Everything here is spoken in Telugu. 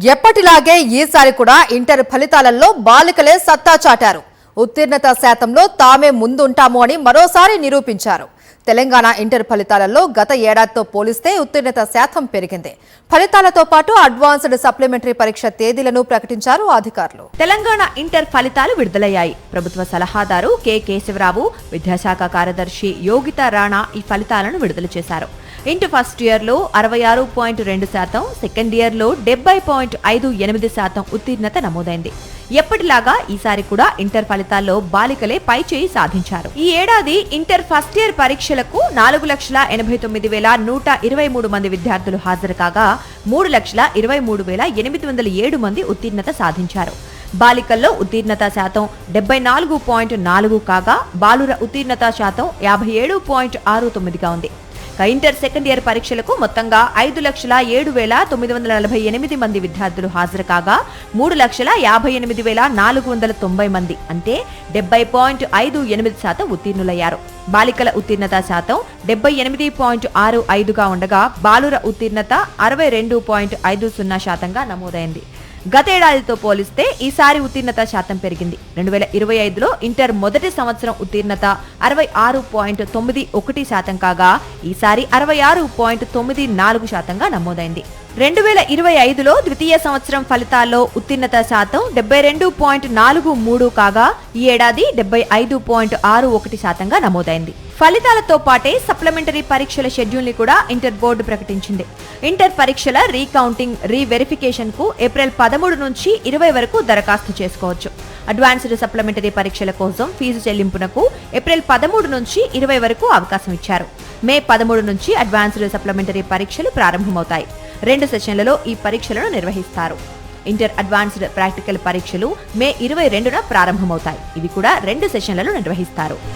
ఎప్పటిలాగే ఈసారి కూడా ఇంటర్ ఫలితాలలో బాలికలే సత్తా చాటారు. ఉత్తీర్ణత శాతంలో తామే ముందుంటాము అని మరోసారి నిరూపించారు. తెలంగాణ ఇంటర్ ఫలితాలలో గత ఏడాదితో పోలిస్తే ఉత్తీర్ణత శాతం పెరిగింది. ఫలితాలతో పాటు అడ్వాన్స్డ్ సప్లిమెంటరీ పరీక్ష తేదీలను ప్రకటించారు అధికారులు. తెలంగాణ ఇంటర్ ఫలితాలు విడుదలయ్యాయి. ప్రభుత్వ సలహాదారు కె కేశవరావు, విద్యాశాఖ కార్యదర్శి యోగిత రాణా ఈ ఫలితాలను విడుదల చేశారు. ఇంటర్ ఫస్ట్ ఇయర్ లో 66.2%, సెకండ్ ఇయర్ లో 70.58% ఉత్తీర్ణత నమోదైంది. ఎప్పటిలాగా ఈసారి కూడా ఇంటర్ ఫలితాల్లో బాలికలే పైచేయి సాధించారు. ఈ ఏడాది ఇంటర్ ఫస్ట్ ఇయర్ పరీక్షలకు 4,89,123 మంది విద్యార్థులు హాజరు కాగా 3,23,807 మంది ఉత్తీర్ణత సాధించారు. బాలికల్లో ఉత్తీర్ణత శాతం 74.4 కాగా బాలుర ఉత్తీర్ణత శాతం 57.69గా ఉంది. ఇంటర్ సెకండ్ ఇయర్ పరీక్షలకు మొత్తంగా 5,07,948 మంది విద్యార్థులు హాజరు కాగా 3,58,490 మంది అంటే 70.58% ఉత్తీర్ణులయ్యారు. బాలికల ఉత్తీర్ణత శాతం 78.65గా ఉండగా బాలుర ఉత్తీర్ణత 62.50%గా నమోదైంది. గతేడాదితో పోలిస్తే ఈసారి ఉత్తీర్ణత శాతం పెరిగింది. 2025లో ఇంటర్ మొదటి సంవత్సరం ఉత్తీర్ణత 66.91% కాగా ఈసారి 66.94%గా నమోదైంది. 2025లో ద్వితీయ సంవత్సరం ఫలితాల్లో ఉత్తీర్ణత శాతం 72.43 కాగా ఈ ఏడాది 75.61%గా నమోదైంది. ఫలితాలతో పాటే సప్లిమెంటరీ పరీక్షల షెడ్యూల్ ని కూడా ఇంటర్ బోర్డు ప్రకటించింది. ఇంటర్ పరీక్షల రీకౌంటింగ్, రీవెరిఫికేషన్ కు ఏప్రిల్ 13 నుంచి 20 వరకు దరఖాస్తు చేసుకోవచ్చు. అడ్వాన్స్డ్ సప్లిమెంటరీ పరీక్షల కోసం ఫీజు చెల్లింపునకు ఏప్రిల్ 13 నుంచి 20 వరకు అవకాశం ఇచ్చారు. మే 13 నుంచి అడ్వాన్స్డ్ సప్లిమెంటరీ పరీక్షలు ప్రారంభమవుతాయి. 2 సెషన్లలో ఈ పరీక్షలను నిర్వహిస్తారు. ఇంటర్ అడ్వాన్స్డ్ ప్రాక్టికల్ పరీక్షలు మే 22న ప్రారంభమవుతాయి. ఇవి కూడా 2 సెషన్లలో నిర్వహిస్తారు.